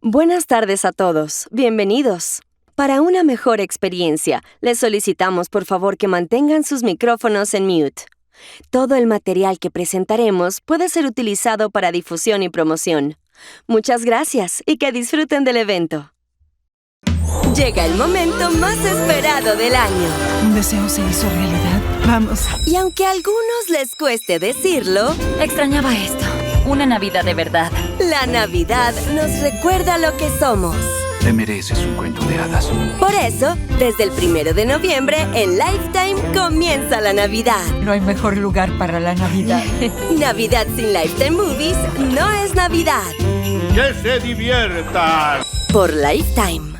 Buenas tardes a todos. Bienvenidos. Para una mejor experiencia, les solicitamos por favor que mantengan sus micrófonos en mute. Todo el material que presentaremos puede ser utilizado para difusión y promoción. Muchas gracias y que disfruten del evento. Llega el momento más esperado del año. Un deseo se hizo realidad. Vamos. Y aunque a algunos les cueste decirlo, extrañaba esto. Una Navidad de verdad. la Navidad nos recuerda lo que somos. Te mereces un cuento de hadas. Por eso, desde el 1 de noviembre, en Lifetime comienza la Navidad. No hay mejor lugar para la Navidad. Navidad sin Lifetime Movies no es Navidad. ¡Que se diviertan! Por Lifetime.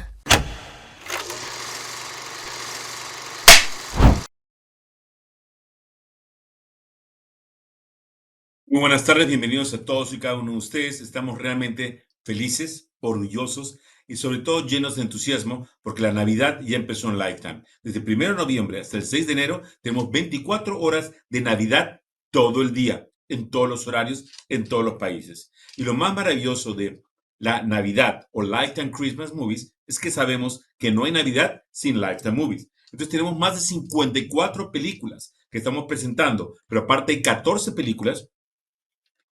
Muy buenas tardes, bienvenidos a todos y cada uno de ustedes. Estamos realmente felices, orgullosos y sobre todo llenos de entusiasmo porque la Navidad ya empezó en Lifetime. Desde el 1 de noviembre hasta el 6 de enero tenemos 24 horas de Navidad todo el día, en todos los horarios, en todos los países. Y lo más maravilloso de la Navidad o Lifetime Christmas Movies es que sabemos que no hay Navidad sin Lifetime Movies. Entonces tenemos más de 54 películas que estamos presentando, pero aparte hay 14 películas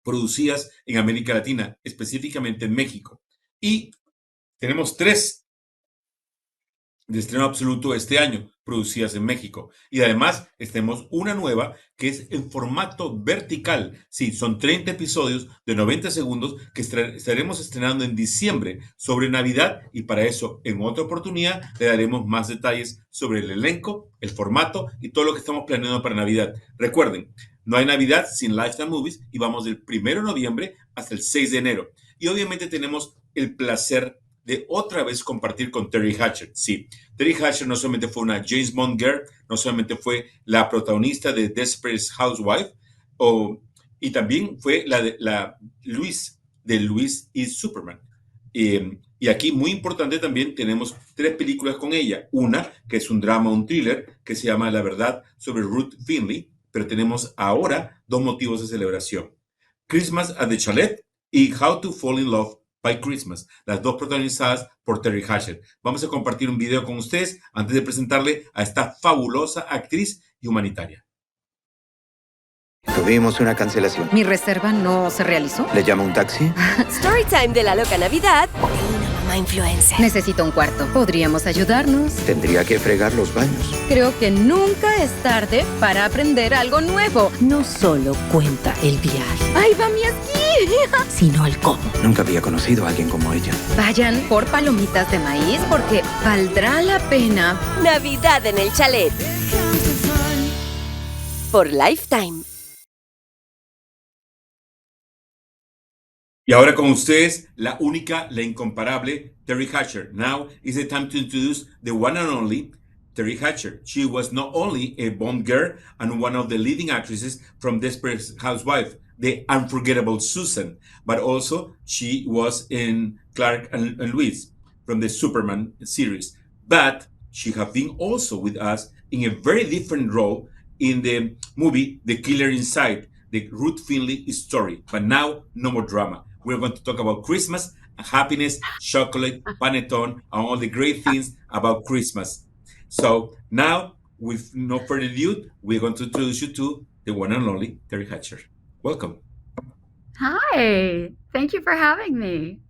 producidas en América Latina, específicamente en México. Y tenemos 3 de estreno absoluto este año, producidas en México. Y además tenemos una nueva que es en formato vertical. Sí, son 30 episodios de 90 segundos que estaremos estrenando en diciembre sobre Navidad y para eso en otra oportunidad le daremos más detalles sobre el elenco, el formato y todo lo que estamos planeando para Navidad. Recuerden, no hay Navidad sin Lifetime Movies y vamos del 1 de noviembre hasta el 6 de enero. Y obviamente tenemos el placer de otra vez compartir con Terri Hatcher. Sí, Terri Hatcher no solamente fue una James Bond girl, no solamente fue la protagonista de Desperate Housewife, y también fue la Luis de Luis is Superman. Y aquí, muy importante también, tenemos 3 películas con ella. Una, que es un drama, un thriller, que se llama La Verdad sobre Ruth Finley, pero tenemos ahora 2 motivos de celebración. Christmas at the Chalet y How to Fall in Love by Christmas, las 2 protagonizadas por Terri Hatcher. Vamos a compartir un video con ustedes antes de presentarle a esta fabulosa actriz y humanitaria. Tuvimos una cancelación. ¿Mi reserva no se realizó? ¿Le llamo un taxi? Storytime de la loca Navidad de una mamá influencer. Necesito un cuarto. ¿Podríamos ayudarnos? Tendría que fregar los baños. Creo que nunca es tarde para aprender algo nuevo. No solo cuenta el viaje. ¡Ahí va mi esquí! Sino el cómo. Nunca había conocido a alguien como ella. Vayan por palomitas de maíz porque valdrá la pena. Navidad en el chalet. Por Lifetime. Y ahora con ustedes, la única, la incomparable, Terri Hatcher. Now is the time to introduce the one and only Terri Hatcher. She was not only a Bond girl and one of the leading actresses from Desperate Housewives, the unforgettable Susan, but also she was in Clark and Louise from the Superman series. But she has been also with us in a very different role in the movie The Killer Inside, the Ruth Finley story. But now, no more drama. We're going to talk about Christmas, happiness, chocolate, panettone, and all the great things about Christmas. So now, with no further ado, we're going to introduce you to the one and only Terri Hatcher. Welcome. Hi, thank you for having me.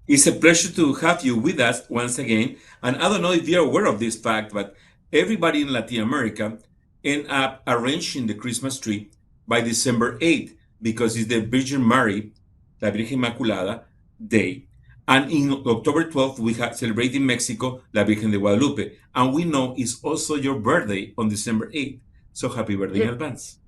It's a pleasure to have you with us once again. And I don't know if you're aware of this fact, but everybody in Latin America end up arranging the Christmas tree by December 8th because it's the Virgin Mary, la Virgen Inmaculada Day. And in October 12th, we celebrate in Mexico La Virgen de Guadalupe. And we know it's also your birthday on December 8th. So happy birthday in advance.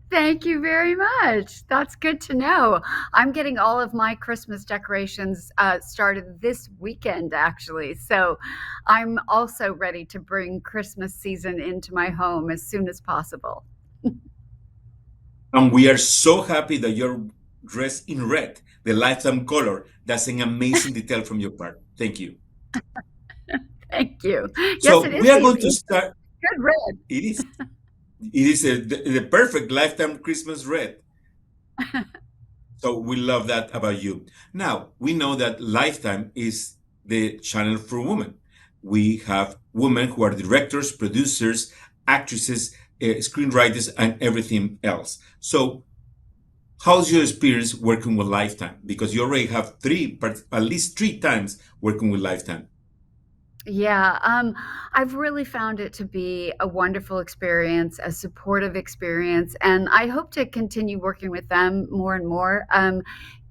Thank you very much. That's good to know. I'm getting all of my Christmas decorations started this weekend, actually. So I'm also ready to bring Christmas season into my home as soon as possible. And we are so happy that you're dressed in red, the lifetime color. That's an amazing detail from your part. Thank you. Thank you. So Yes, it is. we are going to start. Good red. It is. It is the perfect lifetime Christmas red. So we love that about you. Now, we know that Lifetime is the channel for women. We have women who are directors, producers, actresses, screenwriters, and everything else. So, how's your experience working with Lifetime? Because you already have at least three times working with Lifetime. Yeah, I've really found it to be a wonderful experience, a supportive experience, and I hope to continue working with them more and more.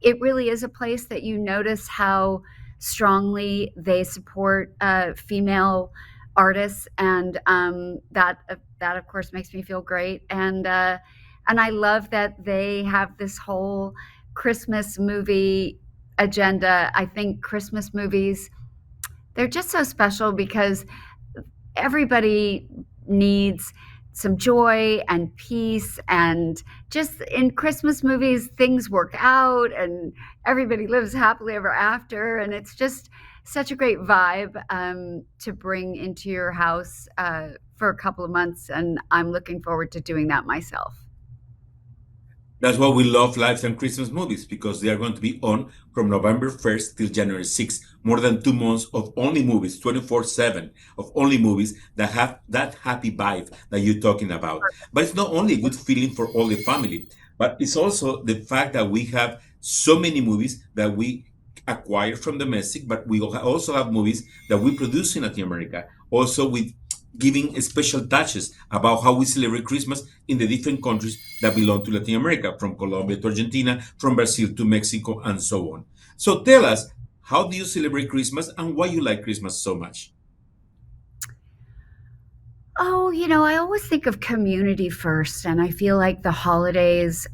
It really is a place that you notice how strongly they support female artists, and that of course makes me feel great. And I love that they have this whole Christmas movie agenda. I think Christmas movies, they're just so special because everybody needs some joy and peace, and just in Christmas movies things work out and everybody lives happily ever after, and it's just such a great vibe to bring into your house for a couple of months, and I'm looking forward to doing that myself. That's why we love Lifetime Christmas movies, because they are going to be on from November 1st till January 6th. More than 2 months of only movies, 24/7 of only movies that have that happy vibe that you're talking about. But it's not only a good feeling for all the family, but it's also the fact that we have so many movies that we acquire from domestic, but we also have movies that we produce in Latin America, also with giving special touches about how we celebrate Christmas in the different countries that belong to Latin America, from Colombia to Argentina, from Brazil to Mexico, and so on. So tell us, how do you celebrate Christmas and why you like Christmas so much? Oh, I always think of community first, and I feel like the holidays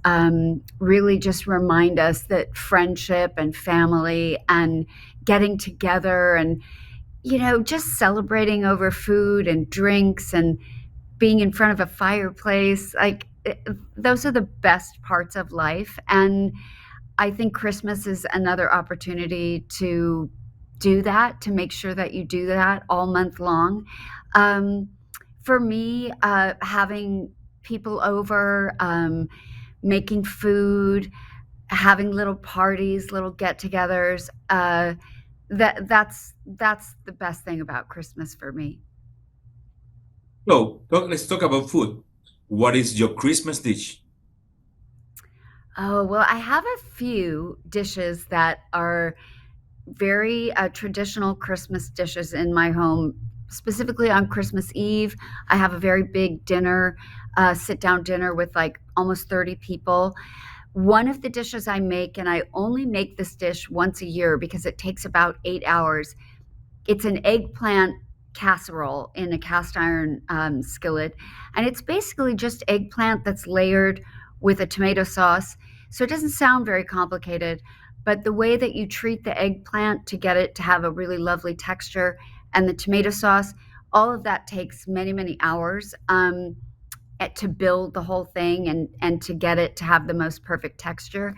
really just remind us that friendship and family and getting together and, just celebrating over food and drinks and being in front of a fireplace, like those are the best parts of life. And I think Christmas is another opportunity to do that, to make sure that you do that all month long. Um, for me, having people over, making food, having little parties, little get-togethers, that's the best thing about Christmas for me. So let's talk about food. What is your Christmas dish? Oh, well, I have a few dishes that are very traditional Christmas dishes in my home. Specifically on Christmas Eve, I have a very big dinner, sit down dinner with like almost 30 people. One of the dishes I make, and I only make this dish once a year because it takes about 8 hours. It's an eggplant casserole in a cast iron skillet. And it's basically just eggplant that's layered with a tomato sauce. So it doesn't sound very complicated, but the way that you treat the eggplant to get it to have a really lovely texture, and the tomato sauce, all of that takes many, many hours to build the whole thing, and to get it to have the most perfect texture.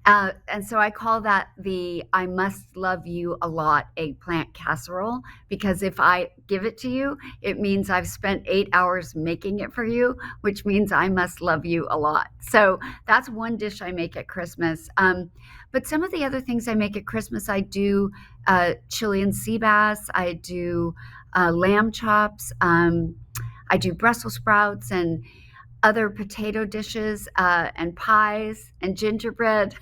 And so I call that the I must love you a lot eggplant casserole, because if I give it to you, it means I've spent 8 hours making it for you, which means I must love you a lot. So that's one dish I make at Christmas. But some of the other things I make at Christmas, I do Chilean sea bass, I do lamb chops, I do Brussels sprouts and other potato dishes, and pies and gingerbread.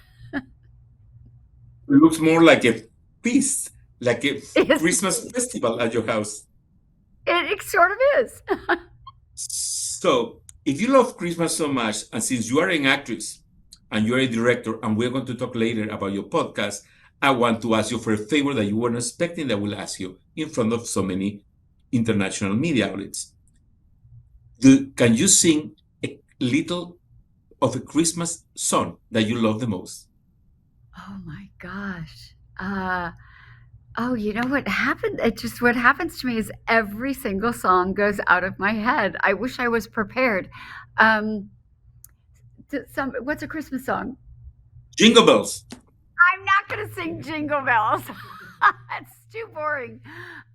It looks more like a feast, like a Yes, Christmas festival at your house. it sort of is. So, if you love Christmas so much, and since you are an actress and you're a director, and we're going to talk later about your podcast, I want to ask you for a favor that you weren't expecting that I will ask you in front of so many international media outlets. Can you sing a little of a Christmas song that you love the most? Oh my gosh. Oh, you know what happened? What happens to me is every single song goes out of my head. I wish I was prepared. Um, what's a Christmas song? Jingle bells. I'm not gonna sing Jingle Bells. It's too boring.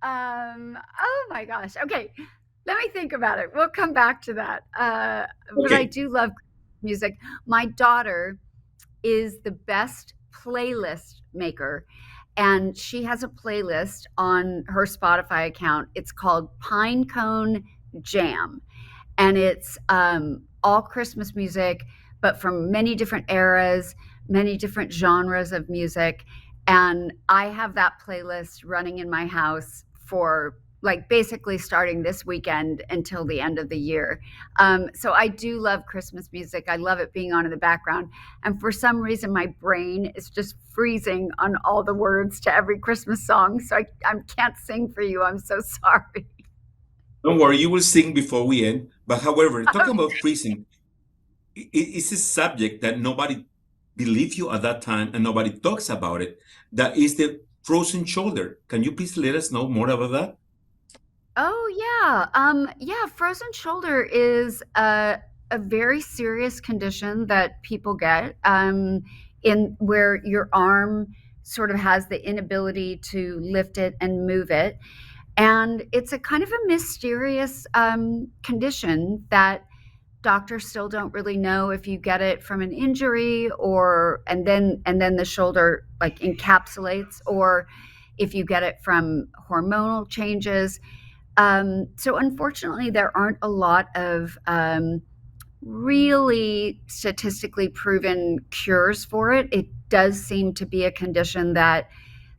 Oh my gosh. Okay, let me think about it. We'll come back to that. But I Okay. do love music. My daughter is the best playlist maker. And she has a playlist on her Spotify account. It's called Pinecone Jam. And it's all Christmas music, but from many different eras, many different genres of music. And I have that playlist running in my house for like basically starting this weekend until the end of the year. So I do love Christmas music. I love it being on in the background. And for some reason, my brain is just freezing on all the words to every Christmas song. So I can't sing for you. I'm so sorry. Don't worry, you will sing before we end. But however, talking about freezing, it's a subject that nobody believed you at that time and nobody talks about it. That is the frozen shoulder. Can you please let us know more about that? Oh yeah. Yeah, frozen shoulder is a very serious condition that people get in where your arm sort of has the inability to lift it and move it. And it's a kind of a mysterious condition that doctors still don't really know if you get it from an injury or and then the shoulder like encapsulates, or if you get it from hormonal changes. So unfortunately, there aren't a lot of really statistically proven cures for it. It does seem to be a condition that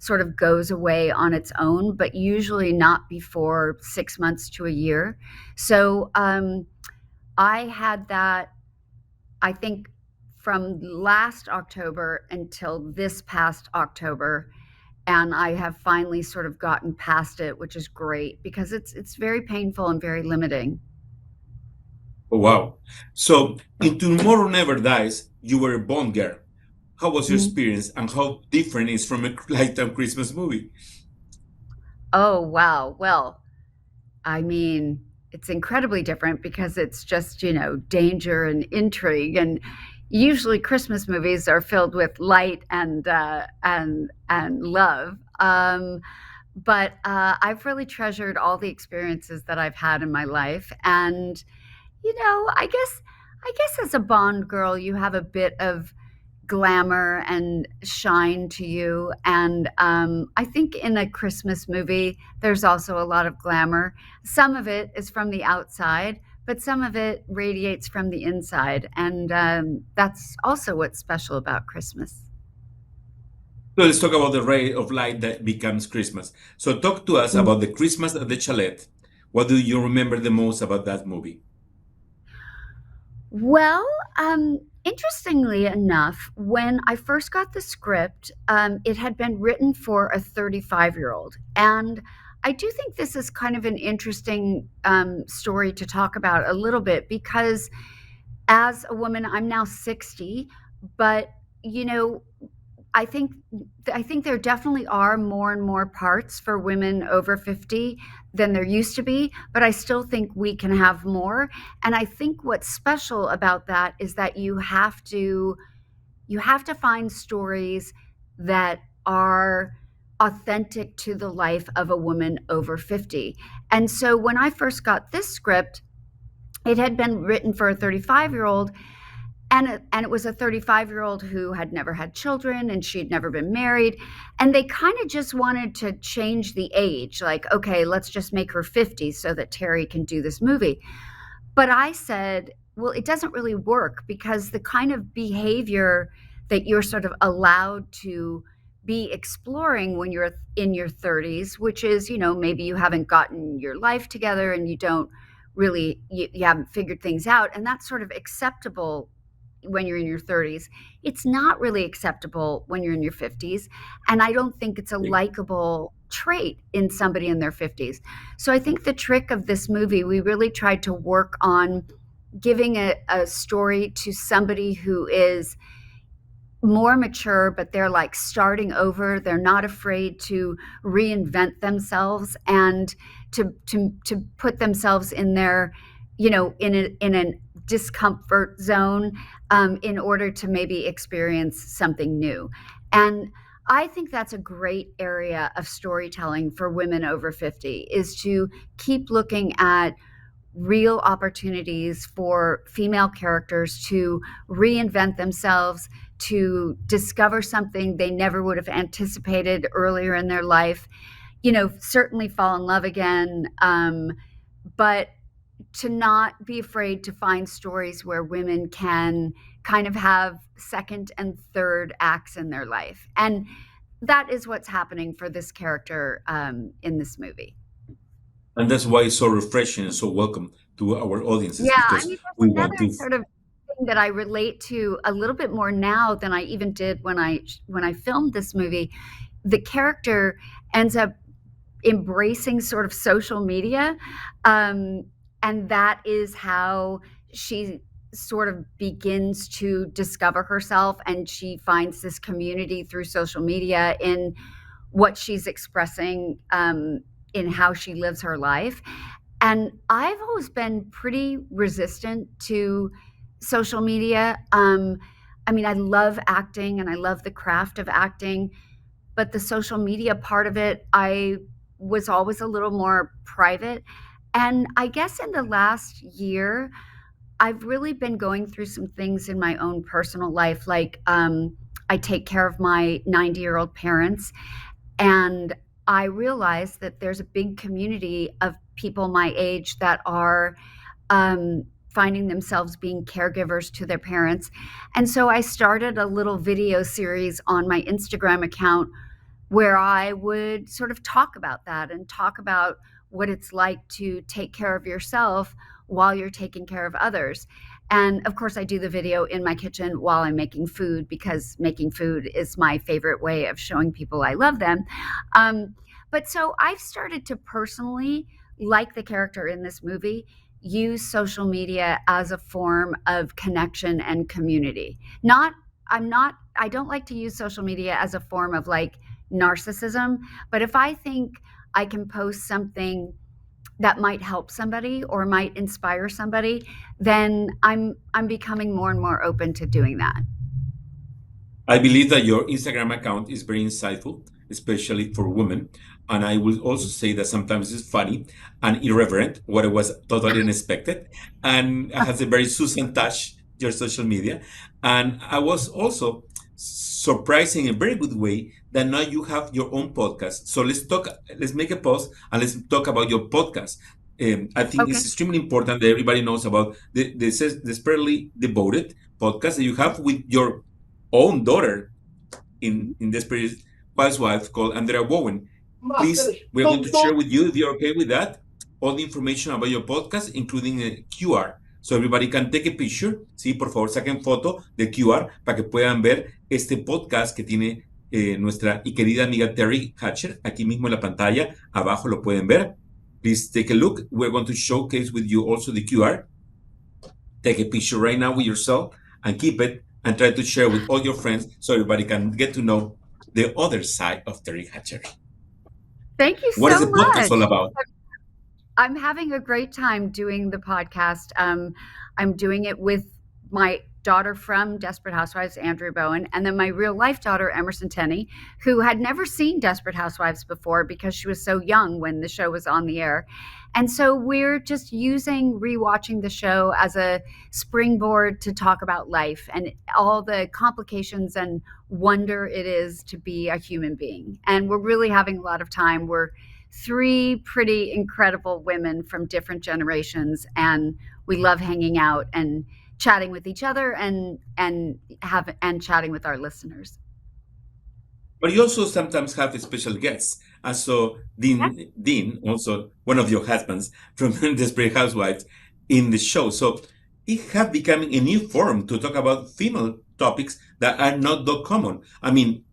sort of goes away on its own, but usually not before 6 months to a year. So I had that, I think, from last October until this past October. And I have finally sort of gotten past it, which is great because it's very painful and very limiting. Oh, wow. So in Tomorrow Never Dies, you were a Bond girl. How was your experience and how different is from a Lifetime Christmas movie? Oh, wow. Well, I mean, it's incredibly different because it's just, danger and intrigue. And usually Christmas movies are filled with light and love. But I've really treasured all the experiences that I've had in my life. And, I guess as a Bond girl, you have a bit of glamour and shine to you. And I think in a Christmas movie, there's also a lot of glamour. Some of it is from the outside, but some of it radiates from the inside. And that's also what's special about Christmas. So let's talk about the ray of light that becomes Christmas. So talk to us about the Christmas at the Chalet. What do you remember the most about that movie? Well, interestingly enough, when I first got the script, it had been written for a 35-year-old. And I do think this is kind of an interesting story to talk about a little bit because as a woman, I'm now 60, but I think I think there definitely are more and more parts for women over 50 than there used to be, but I still think we can have more. And I think what's special about that is that you have to find stories that are authentic to the life of a woman over 50. And so when I first got this script, it had been written for a 35-year-old, and it was a 35-year-old who had never had children and she'd never been married. And they kind of just wanted to change the age, like, okay, let's just make her 50 so that Terri can do this movie. But I said, well, it doesn't really work because the kind of behavior that you're sort of allowed to be exploring when you're in your 30s, which is, maybe you haven't gotten your life together and you don't really, you haven't figured things out. And that's sort of acceptable when you're in your 30s. It's not really acceptable when you're in your 50s. And I don't think it's a likable trait in somebody in their 50s. So I think the trick of this movie, we really tried to work on giving a story to somebody who is more mature, but they're like starting over. They're not afraid to reinvent themselves and to put themselves in their, in a discomfort zone in order to maybe experience something new. And I think that's a great area of storytelling for women over 50, is to keep looking at real opportunities for female characters to reinvent themselves, to discover something they never would have anticipated earlier in their life, certainly fall in love again, but to not be afraid to find stories where women can kind of have second and third acts in their life. And that is what's happening for this character in this movie. And that's why it's so refreshing and so welcome to our audiences, Yeah, I because mean, we there's want another to. sort of thing that I relate to a little bit more now than I even did when I filmed this movie. The character ends up embracing sort of social media, and that is how she sort of begins to discover herself, and she finds this community through social media in what she's expressing, in how she lives her life. And I've always been pretty resistant to social media. I mean, I love acting and I love the craft of acting, but the social media part of it, I was always a little more private. And I guess in the last year, I've really been going through some things in my own personal life. Like, I take care of my 90-year-old parents, and I realized that there's a big community of people my age that are finding themselves being caregivers to their parents. And so I started a little video series on my Instagram account where I would sort of talk about that and talk about what it's like to take care of yourself while you're taking care of others. And of course, I do the video in my kitchen while I'm making food, because making food is my favorite way of showing people I love them. But so I've started to personally, like the character in this movie, use social media as a form of connection and community. I don't like to use social media as a form of like narcissism, but if I think I can post something that might help somebody or might inspire somebody, then I'm becoming more and more open to doing that. I believe that your Instagram account is very insightful, especially for women. And I will also say that sometimes it's funny and irreverent, what it was totally unexpected, and has a very Susan touch, your social media. And I was also surprised in a very good way that now you have your own podcast. So let's make a pause and let's talk about your podcast. I think Okay. it's extremely important that everybody knows about the Desperately Devoted podcast that you have with your own daughter in Desperate Housewives called Andrea Bowen. Please, we're going to share with you, if you're okay with that, all the information about your podcast, including a QR. So everybody can take a picture. Sí, por favor, saquen foto de QR para que puedan ver este podcast que tiene nuestra y querida amiga Terri Hatcher. Aquí mismo en la pantalla, abajo lo pueden ver. Please take a look. We're going to showcase with you also the QR. Take a picture right now with yourself and keep it and try to share with all your friends so everybody can get to know the other side of Terry Hatcher. Thank you What is so the podcast much. all about? I'm having a great time doing the podcast. I'm doing it with my daughter from Desperate Housewives, Andrea Bowen, and then my real life daughter, Emerson Tenney, who had never seen Desperate Housewives before because she was so young when the show was on the air. And so we're just using rewatching the show as a springboard to talk about life and all the complications and wonder it is to be a human being. And we're really having a lot of time. We're three pretty incredible women from different generations, and we love hanging out and chatting with each other and chatting with our listeners. But you also sometimes have special guests. And so Dean, also one of your husbands from Desperate Housewives, in the show. So it has become a new forum to talk about female topics that are not that common. I mean,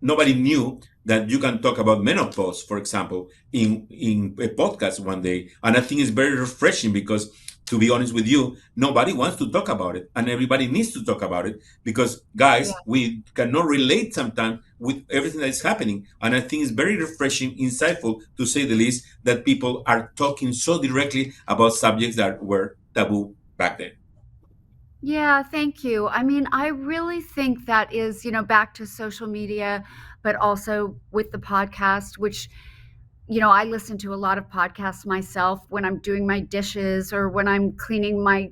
nobody knew that you can talk about menopause, for example, in a podcast one day. And I think it's very refreshing because, to be honest with you, nobody wants to talk about it. And everybody needs to talk about it because, guys, we cannot relate sometimes with everything that is happening. And I think it's very refreshing, insightful, to say the least, that people are talking so directly about subjects that were taboo back then. Yeah, thank you. I mean, I really think that is, back to social media, but also with the podcast, which, I listen to a lot of podcasts myself when I'm doing my dishes or when I'm cleaning my,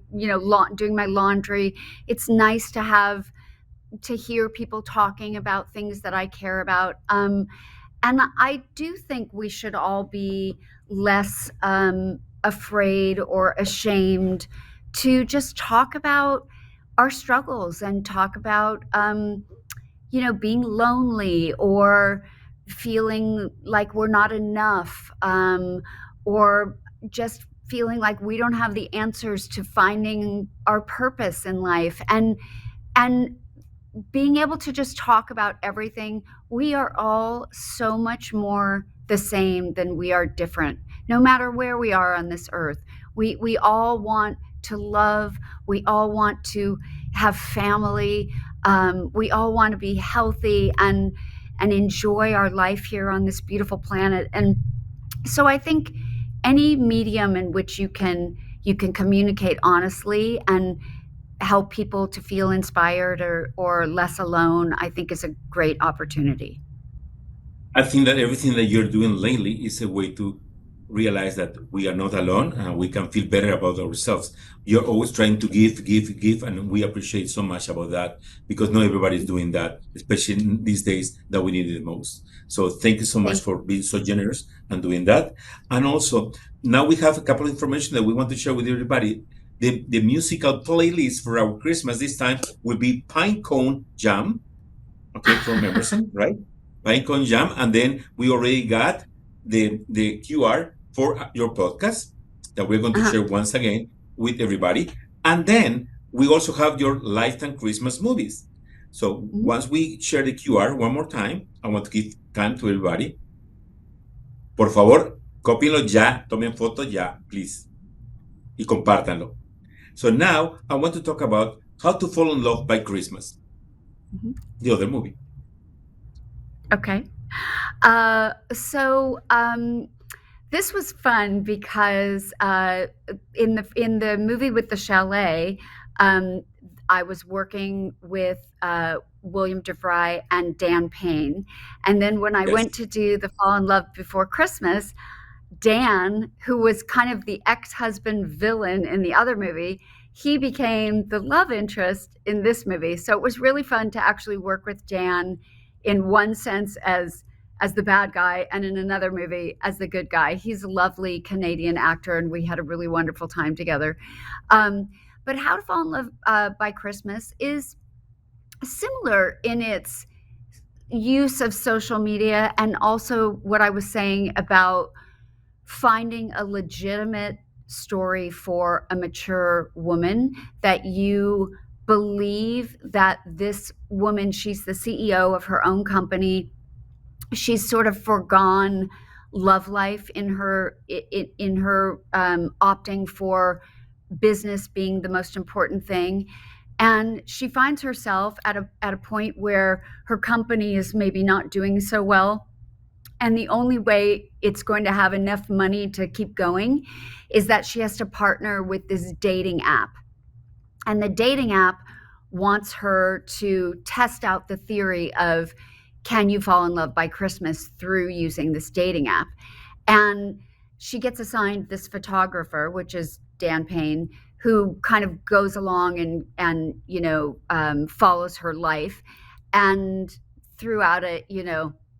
doing my laundry. It's nice to have, to hear people talking about things that I care about. And I do think we should all be less afraid or ashamed to just talk about our struggles and talk about, being lonely or feeling like we're not enough, or just feeling like we don't have the answers to finding our purpose in life. And being able to just talk about everything. We are all so much more the same than we are different, no matter where we are on this earth. We all want to love. We all want to have family. We all want to be healthy and enjoy our life here on this beautiful planet. And so I think any medium in which you can communicate honestly and help people to feel inspired or less alone, I think is a great opportunity. I think that everything that you're doing lately is a way to realize that we are not alone and we can feel better about ourselves. You're always trying to give, and we appreciate so much about that because not everybody's doing that, especially in these days that we need it the most. So thank you so much Thank for being so generous and doing that. And also, now we have a couple of information that we want to share with everybody. The musical playlist for our Christmas this time will be Pinecone Jam, okay, from Emerson, right? Pinecone Jam, and then we already got the QR for your podcast that we're going to share once again with everybody, and then we also have your lifetime Christmas movies. So once we share the QR one more time, I want to give time to everybody. Por favor, cópienlo ya, tomen foto ya, please, y compártanlo. So now I want to talk about How to Fall in Love by Christmas, the other movie. Okay. So this was fun because in the movie with the chalet, I was working with William DeVry and Dan Payne, and then when I went to do the Fall in Love Before Christmas, Dan, who was kind of the ex-husband villain in the other movie, he became the love interest in this movie. So it was really fun to actually work with Dan in one sense as the bad guy and in another movie as the good guy. He's a lovely Canadian actor and we had a really wonderful time together. But How to Fall in Love by Christmas is similar in its use of social media and also what I was saying about finding a legitimate story for a mature woman that you believe that this woman, she's the CEO of her own company. She's sort of foregone love life in her opting for business being the most important thing. And she finds herself at a point where her company is maybe not doing so well. And the only way it's going to have enough money to keep going is that she has to partner with this dating app. And the dating app wants her to test out the theory of, can you fall in love by Christmas through using this dating app? And she gets assigned this photographer, which is Dan Payne, who kind of goes along and follows her life. And throughout it,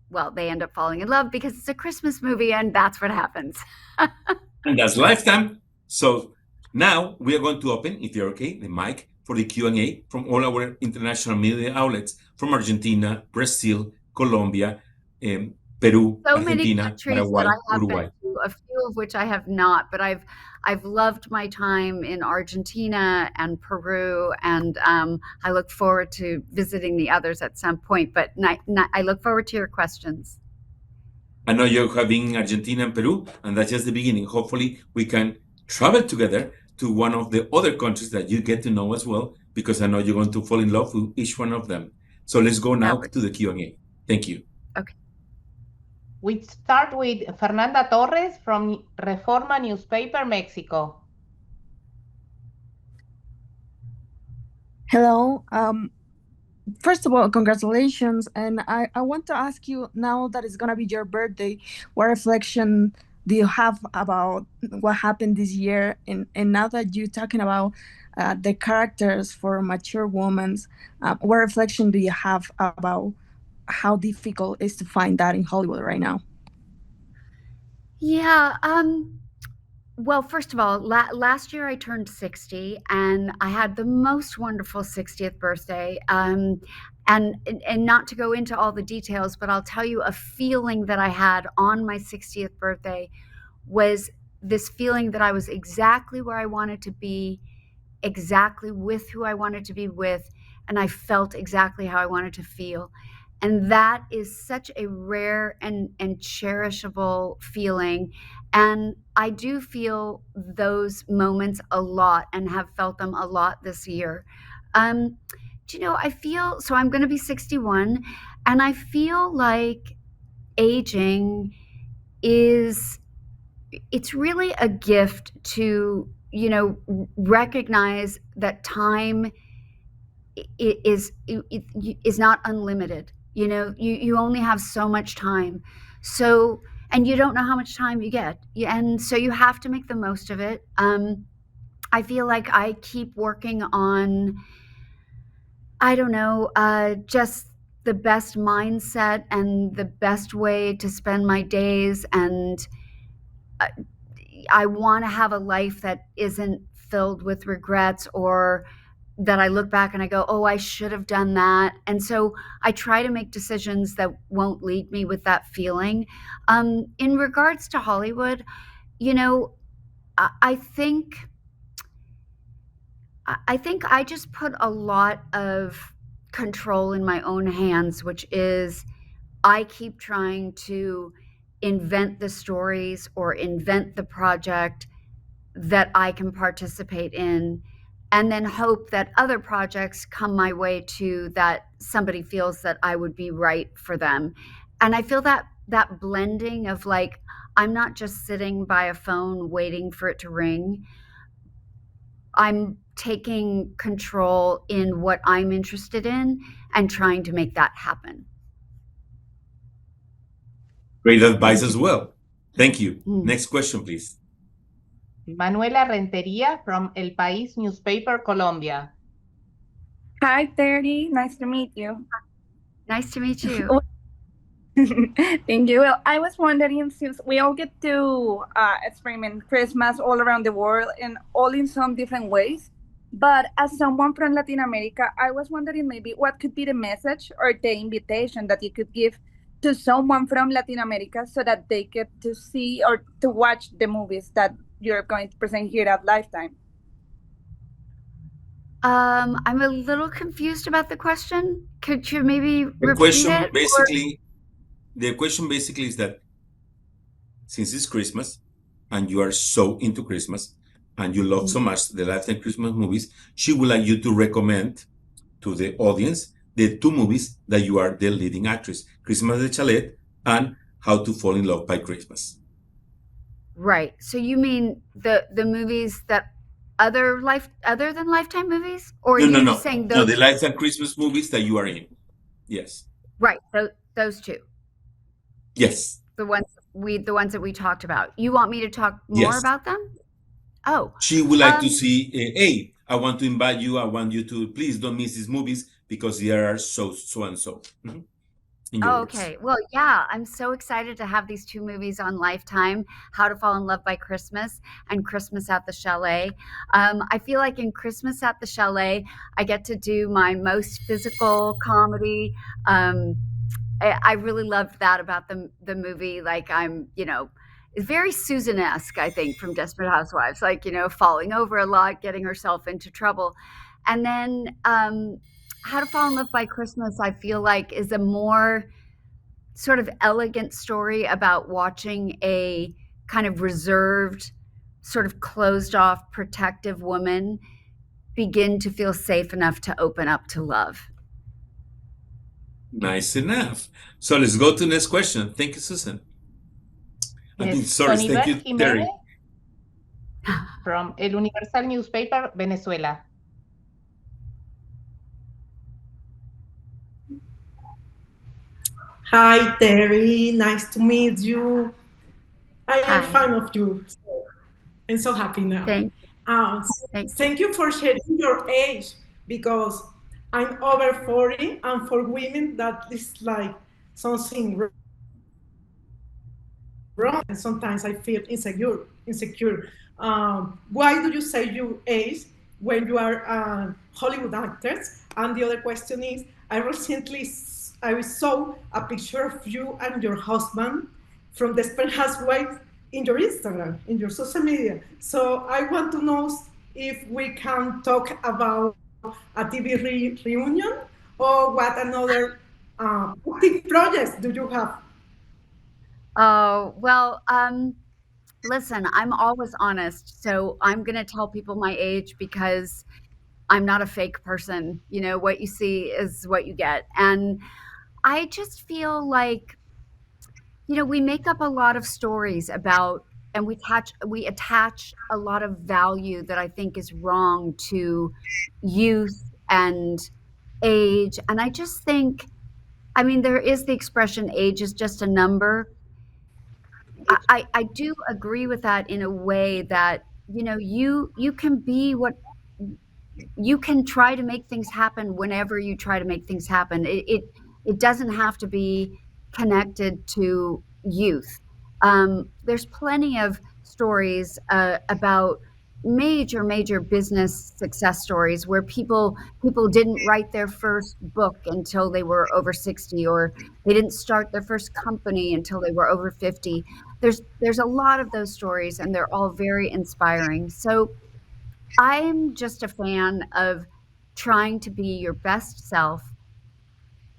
well, they end up falling in love because it's a Christmas movie and that's what happens. And that's Lifetime. So now we are going to open, if you're okay, the mic for the Q&A from all our international media outlets from Argentina, Brazil, Colombia, Peru, So Argentina, many countries Paraguay, that I have Uruguay. been to, a few of which I have not, but I've loved my time in Argentina and Peru, and I look forward to visiting the others at some point. But I look forward to your questions. I know you have been in Argentina and Peru, and that's just the beginning. Hopefully, we can travel together to one of the other countries that you get to know as well, because I know you're going to fall in love with each one of them. So let's go now to the Q&A. Thank you. Okay. We start with Fernanda Torres from Reforma Newspaper, Mexico. Hello. First of all, congratulations. And I want to ask you, now that it's going to be your birthday, what reflection do you have about what happened this year? And now that you're talking about the characters for mature women. What reflection do you have about how difficult it is to find that in Hollywood right now? Yeah. Well, first of all, last year I turned 60, and I had the most wonderful 60th birthday. And not to go into all the details, but I'll tell you a feeling that I had on my 60th birthday was this feeling that I was exactly where I wanted to be, exactly with who I wanted to be with, and I felt exactly how I wanted to feel. And that is such a rare and cherishable feeling. And I do feel those moments a lot and have felt them a lot this year. Do you know, I feel so I'm going to be 61, and I feel like aging is it's really a gift to, you know, recognize that time is not unlimited. You know, you only have so much time. So, and you don't know how much time you get. And so you have to make the most of it. I feel like I keep working on, I don't know, just the best mindset and the best way to spend my days. And I want to have a life that isn't filled with regrets, or that I look back and I go, oh, I should have done that. And so I try to make decisions that won't leave me with that feeling. In regards to Hollywood, you know, I think I just put a lot of control in my own hands, which is I keep trying to invent the stories or invent the project that I can participate in, and then hope that other projects come my way too, that somebody feels that I would be right for them. And I feel that blending of, like, I'm not just sitting by a phone waiting for it to ring. I'm taking control in what I'm interested in and trying to make that happen. Great advice as well. Thank you. Next question, please. Manuela Renteria from El País newspaper, Colombia. Hi, Terri. Nice to meet you. Nice to meet you. Thank you. Well, I was wondering, since we all get to experiment Christmas all around the world and all in some different ways, but as someone from Latin America, I was wondering maybe what could be the message or the invitation that you could give to someone from Latin America so that they get to see or to watch the movies that you're going to present here at Lifetime. I'm a little confused about the question. Could you maybe The repeat question it? basically is that since it's Christmas and you are so into Christmas and you love so much the Lifetime Christmas movies, she would like you to recommend to the audience the two movies that you are the leading actress, Christmas de Chalet and How to Fall in Love by Christmas. Right. So you mean the movies that other than Lifetime movies, or No, you're saying those? No, the Lifetime Christmas movies that you are in. Yes. Right. Those two. Yes. The ones that we talked about. You want me to talk more about them? Oh. She would like to see, hey, I want to invite you. I want you to please don't miss these movies because they are so and so. Oh, okay. Well, yeah, I'm so excited to have these two movies on Lifetime, How to Fall in Love by Christmas and Christmas at the Chalet. I feel like in Christmas at the Chalet, I get to do my most physical comedy. I really loved that about the movie. Like, I'm, you know, it's very Susan-esque, I think, from Desperate Housewives, like, you know, falling over a lot, getting herself into trouble. And then How to Fall in Love by Christmas, I feel like, is a more sort of elegant story about watching a kind of reserved, sort of closed off, protective woman begin to feel safe enough to open up to love. Nice enough. So let's go to the next question. Thank you, Susan. Yes. Thank you, Terri. From El Universal newspaper, Venezuela. Hi, Terri. Nice to meet you. I am a fan of you. So I'm so happy now. Thank you. Thank you for sharing your age because I'm over 40, and for women that is like something wrong, and sometimes I feel insecure. Why do you say you age when you are Hollywood actors? And the other question is, I saw a picture of you and your husband from Desperate Housewives in your Instagram, in your social media. So I want to know if we can talk about a TV reunion, or what another active projects do you have? Oh, well, listen, I'm always honest, so I'm gonna tell people my age because I'm not a fake person. You know, what you see is what you get. And I just feel like, we make up a lot of stories about, and we attach a lot of value that I think is wrong to youth and age. And I just think, I mean, there is the expression age is just a number. I do agree with that in a way that, you can be what you can try to make things happen whenever you try to make things happen. It doesn't have to be connected to youth. There's plenty of stories about major business success stories where people didn't write their first book until they were over 60, or they didn't start their first company until they were over 50. There's a lot of those stories, and they're all very inspiring. So I'm just a fan of trying to be your best self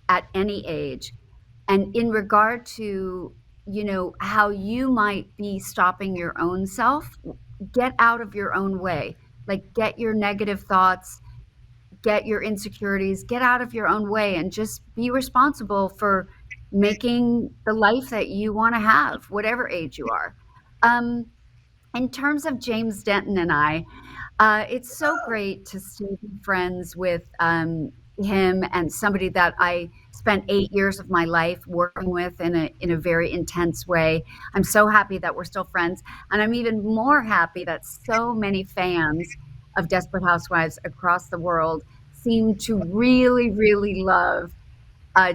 at any age. And in regard to, how you might be stopping your own self, get out of your own way. Like, get your negative thoughts, get your insecurities, get out of your own way, and just be responsible for making the life that you want to have, whatever age you are. In terms of James Denton and I, it's so great to still be friends with him, and somebody that I spent 8 years of my life working with in a very intense way. I'm so happy that we're still friends, and I'm even more happy that so many fans of Desperate Housewives across the world seem to really love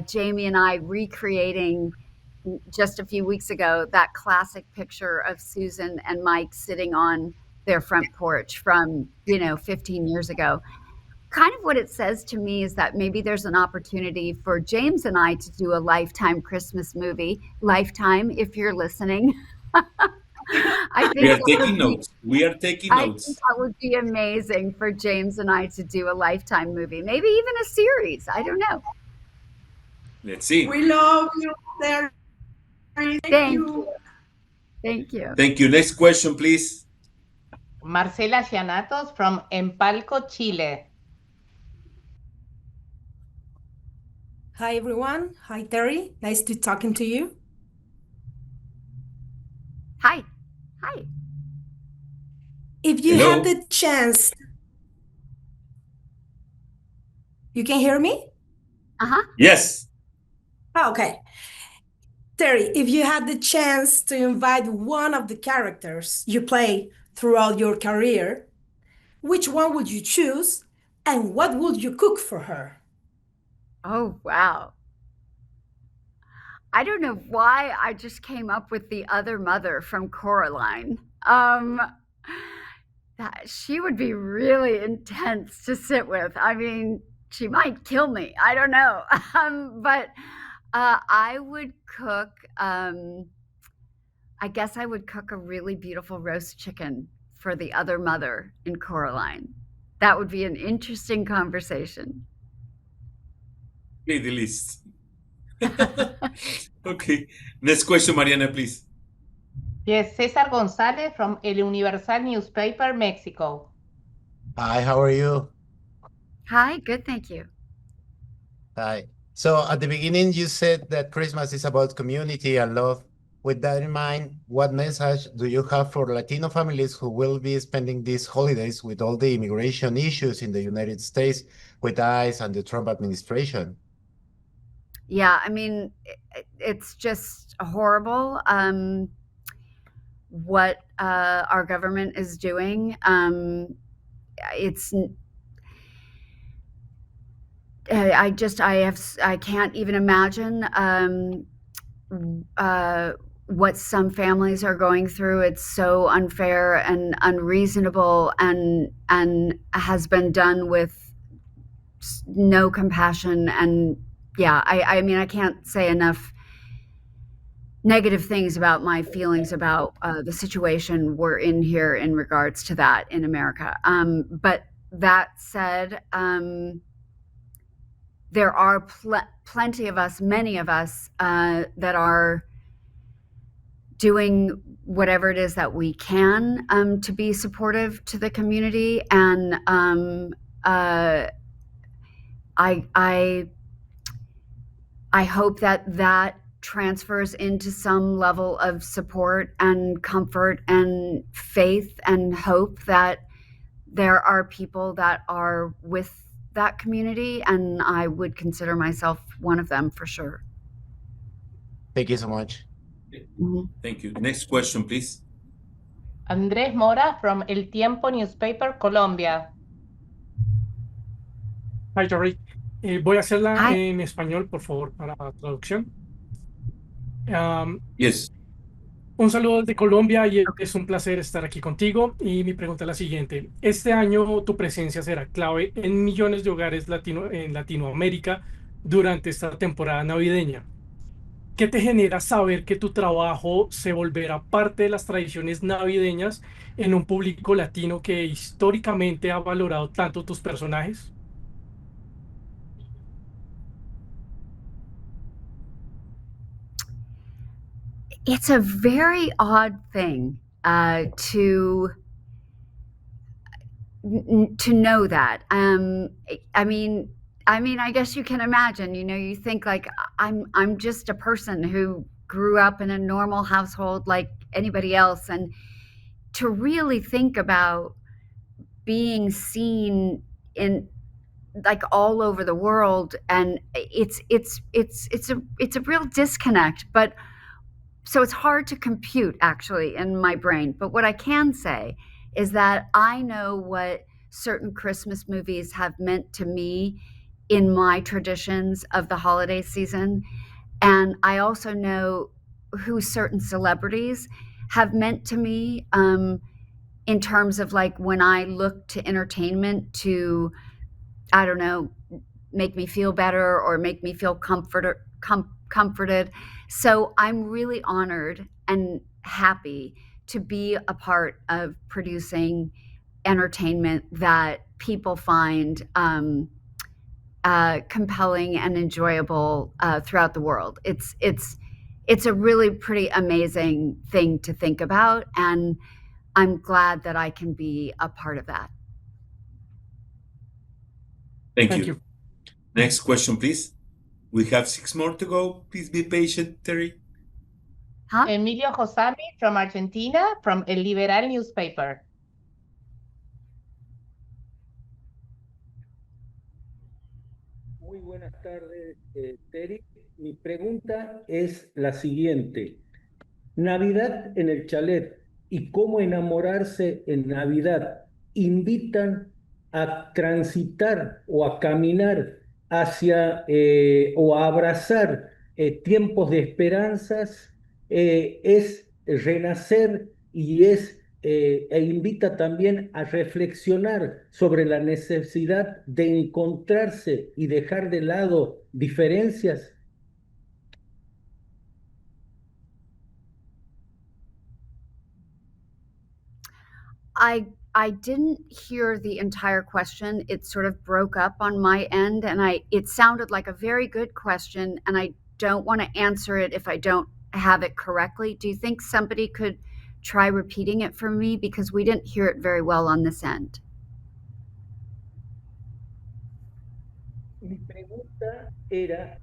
Jamie and I recreating just a few weeks ago that classic picture of Susan and Mike sitting on their front porch from 15 years ago. Kind of what it says to me is that maybe there's an opportunity for James and I to do a Lifetime Christmas movie. Lifetime, if you're listening. I think We are taking notes. We are taking I think notes. that would be amazing for James and I to do a Lifetime movie, maybe even a series. I don't know. Let's see. We love you, Terri. Thank you. Thank you. Thank you. Next question, please. Marcela Gianatos from Empalco, Chile. Hi, everyone. Hi, Terri. Nice to talking to you. Hi. If you Hello? have the chance, you can hear me? Yes. Okay. Terri, if you had the chance to invite one of the characters you play throughout your career, which one would you choose, and what would you cook for her? Oh, wow. I don't know why I just came up with the other mother from Coraline. She would be really intense to sit with. I mean, she might kill me. I don't know. But I would cook, I guess I would cook a really beautiful roast chicken for the other mother in Coraline. That would be an interesting conversation. Okay, the list. Okay. Next question, Mariana, please. Yes, César González from El Universal Newspaper, Mexico. Hi, how are you? Hi, good, thank you. Hi. So at the beginning, you said that Christmas is about community and love. With that in mind, what message do you have for Latino families who will be spending these holidays with all the immigration issues in the United States with ICE and the Trump administration? Yeah, I mean, it's just horrible. what our government is doing. It's I can't even imagine what some families are going through. It's so unfair and unreasonable, and has been done with no compassion. And yeah, I mean, I can't say enough negative things about my feelings about the situation we're in here in regards to that in America. But that said, there are plenty of us, many of us, that are doing whatever it is that we can to be supportive to the community. And I hope that transfers into some level of support and comfort and faith and hope that there are people that are with that community, and I would consider myself one of them for sure. Thank you so much. Thank you. Next question, please. Andrés Mora from El Tiempo newspaper, Colombia. Hi, Terri. Voy a hacerla Hi. en español, por favor, para traducción. Yes. Un saludo desde Colombia y es un placer estar aquí contigo. Y mi pregunta es la siguiente. Este año tu presencia será clave en millones de hogares en Latinoamérica durante esta temporada navideña. ¿Qué te genera saber que tu trabajo se volverá parte de las tradiciones navideñas en un público latino que históricamente ha valorado tanto tus personajes? It's a very odd thing to know that. I mean, I guess you can imagine. You know, you think like I'm just a person who grew up in a normal household like anybody else, and to really think about being seen in like all over the world, and it's a real disconnect. But so it's hard to compute actually in my brain. But what I can say is that I know what certain Christmas movies have meant to me in my traditions of the holiday season. And I also know who certain celebrities have meant to me in terms of like when I look to entertainment to, I don't know, make me feel better or make me feel comforted. So I'm really honored and happy to be a part of producing entertainment that people find compelling and enjoyable throughout the world. It's a really pretty amazing thing to think about, and I'm glad that I can be a part of that. Thank you. Next question, please. We have 6 more to go. Please be patient, Terri. Emilio Josami from Argentina, from El Liberal newspaper. Muy buenas tardes, Terri. Mi pregunta es la siguiente. Navidad en el chalet y cómo enamorarse en Navidad invitan a transitar o a caminar hacia o a abrazar tiempos de esperanzas, es renacer y e invita también a reflexionar sobre la necesidad de encontrarse y dejar de lado diferencias. I didn't hear the entire question. It sort of broke up on my end, and it sounded like a very good question, and I don't want to answer it if I don't have it correctly. Do you think somebody could try repeating it for me, because we didn't hear it very well on this end? Mi pregunta era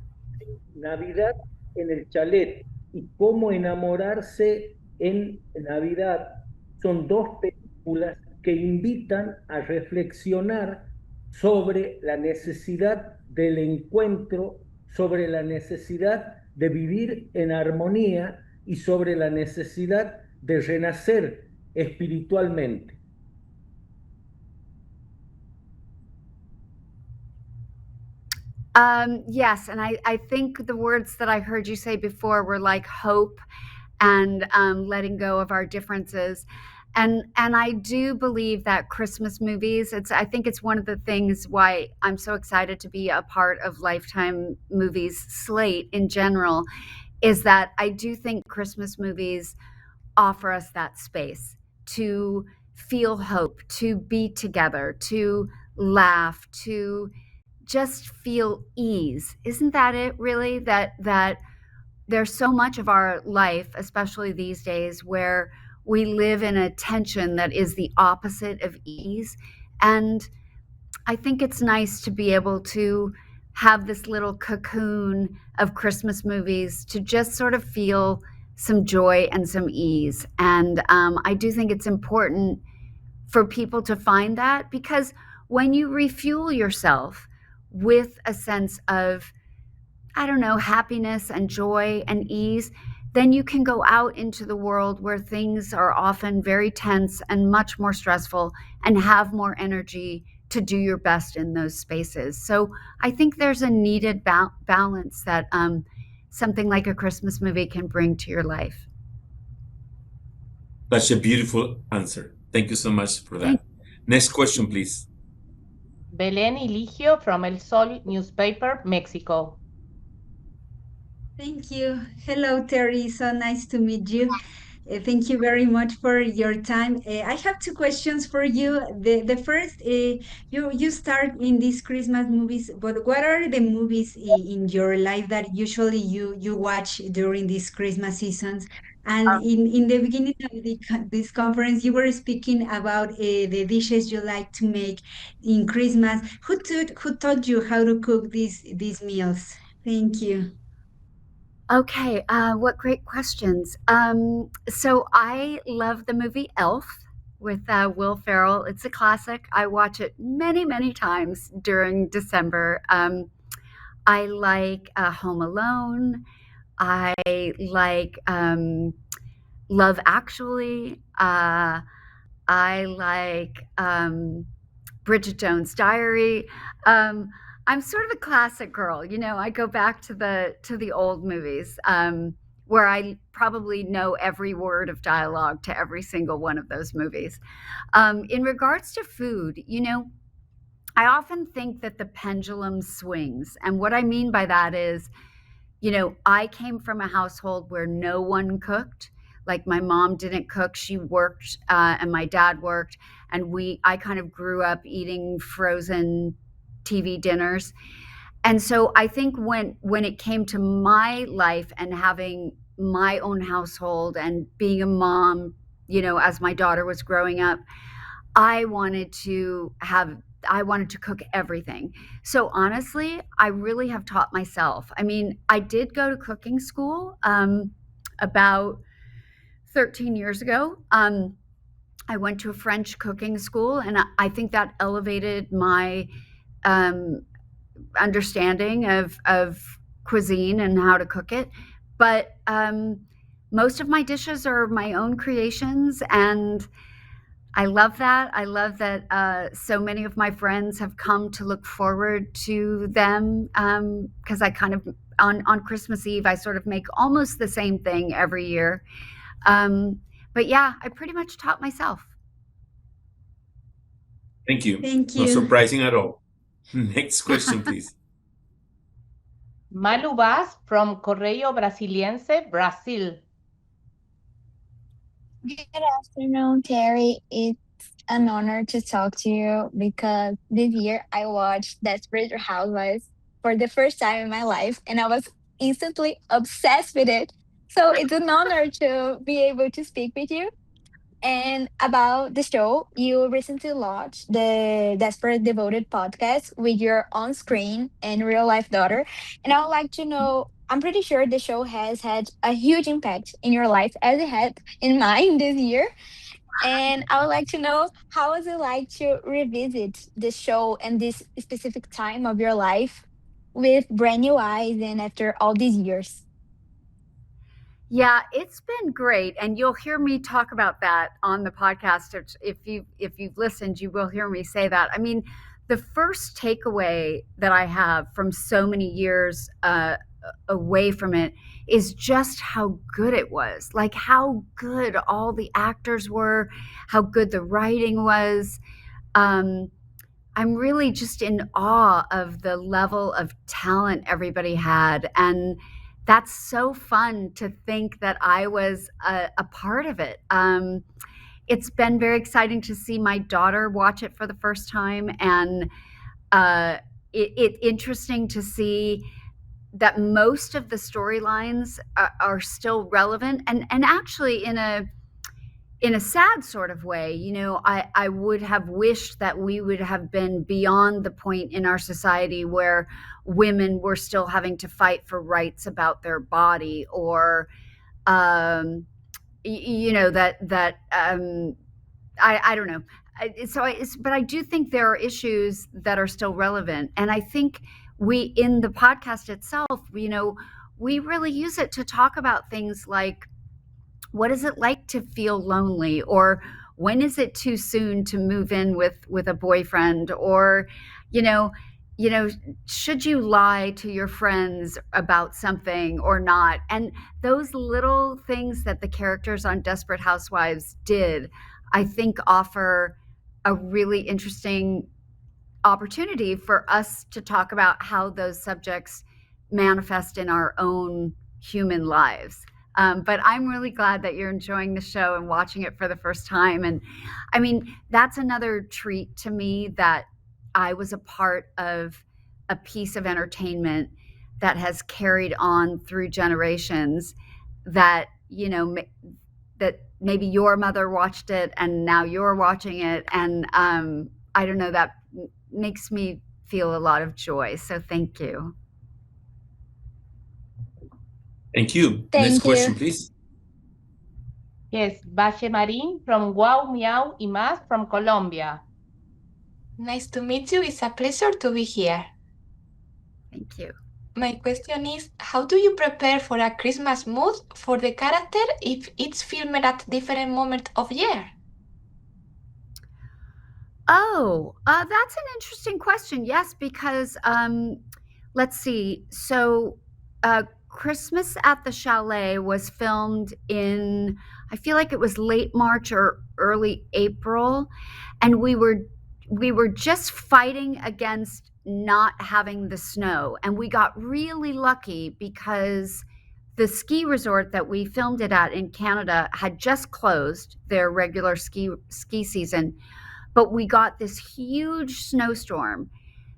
Navidad en el chalet y cómo enamorarse en Navidad. Son dos películas que invitan a reflexionar sobre la necesidad del encuentro, sobre la necesidad de vivir en armonía y sobre la necesidad de renacer espiritualmente? Yes, and I think the words that I heard you say before were like hope and letting go of our differences. And I do believe that Christmas movies, I think it's one of the things why I'm so excited to be a part of Lifetime Movies slate in general, is that I do think Christmas movies offer us that space to feel hope, to be together, to laugh, to just feel ease. Isn't that it really? That there's so much of our life, especially these days, where we live in a tension that is the opposite of ease. And I think it's nice to be able to have this little cocoon of Christmas movies to just sort of feel some joy and some ease. And I do think it's important for people to find that, because when you refuel yourself with a sense of, I don't know, happiness and joy and ease, then you can go out into the world where things are often very tense and much more stressful, and have more energy to do your best in those spaces. So I think there's a needed balance that something like a Christmas movie can bring to your life. That's a beautiful answer. Thank you so much for that. Next question, please. Belén Eligio from El Sol newspaper, Mexico. Thank you. Hello, Terry. So nice to meet you. Thank you very much for your time. I have two questions for you. The first, you start in these Christmas movies, but what are the movies in your life that usually you watch during these Christmas seasons? And in the beginning of this conference, you were speaking about the dishes you like to make in Christmas. Who taught you how to cook these meals? Thank you. Okay, what great questions. So I love the movie Elf with Will Ferrell. It's a classic. I watch it many, many times during December. I like Home Alone. I like Love Actually. I like Bridget Jones' Diary. I'm sort of a classic girl, I go back to the old movies, where I probably know every word of dialogue to every single one of those movies. In regards to food, I often think that the pendulum swings, and what I mean by that is, I came from a household where no one cooked. Like my mom didn't cook, she worked, and my dad worked, and I kind of grew up eating frozen TV dinners. And so I think when it came to my life and having my own household and being a mom, as my daughter was growing up, I wanted to cook everything. So honestly, I really have taught myself. I mean, I did go to cooking school about 13 years ago. I went to a French cooking school, and I think that elevated my understanding of cuisine and how to cook it. But most of my dishes are my own creations, and I love that. I love that so many of my friends have come to look forward to them, because I kind of, on Christmas Eve, I sort of make almost the same thing every year. But yeah, I pretty much taught myself. Thank you. Thank Not you. surprising at all. Next question, please. Malu Vaz from Correio Brasiliense, Brazil. Good afternoon, Terry. It's an honor to talk to you because this year I watched Desperate Housewives for the first time in my life, and I was instantly obsessed with it. So it's an honor to be able to speak with you. And about the show, you recently launched the Desperate Devoted podcast with your on screen and real life daughter. And I would like to know, I'm pretty sure the show has had a huge impact in your life as it had in mine this year. And I would like to know, how was it like to revisit the show and this specific time of your life with brand new eyes and after all these years? Yeah, it's been great, and you'll hear me talk about that on the podcast. If you've listened, you will hear me say that. I mean, the first takeaway that I have from so many years away from it is just how good it was. Like how good all the actors were, how good the writing was. Um, I'm really just in awe of the level of talent everybody had, and that's so fun to think that I was a part of it. It's been very exciting to see my daughter watch it for the first time, and it interesting to see that most of the storylines are still relevant, and actually in a sad sort of way, you know, I would have wished that we would have been beyond the point in our society where women were still having to fight for rights about their body, or, you know, I don't know. But I do think there are issues that are still relevant. And I think in the podcast itself, you know, we really use it to talk about things like, what is it like to feel lonely, or when is it too soon to move in with a boyfriend, or you know you know should you lie to your friends about something or not, and those little things that the characters on Desperate Housewives did, I think offer a really interesting opportunity for us to talk about how those subjects manifest in our own human lives. But I'm really glad that you're enjoying the show and watching it for the first time. And I mean, that's another treat to me, that I was a part of a piece of entertainment that has carried on through generations, that, you know, that maybe your mother watched it and now you're watching it. And I don't know, that makes me feel a lot of joy. So thank you. Thank you. Next Thank question, you. please. Yes, Valle Marín from Wow Meow y Más from Colombia. Nice to meet you. It's a pleasure to be here. Thank you. My question is, how do you prepare for a Christmas mood for the character if it's filmed at different moment of year? Oh, that's an interesting question. Yes, because let's see. So, Christmas at the Chalet was filmed in, I feel like it was late March or early April, and we were just fighting against not having the snow, and we got really lucky because the ski resort that we filmed it at in Canada had just closed their regular ski season, but we got this huge snowstorm.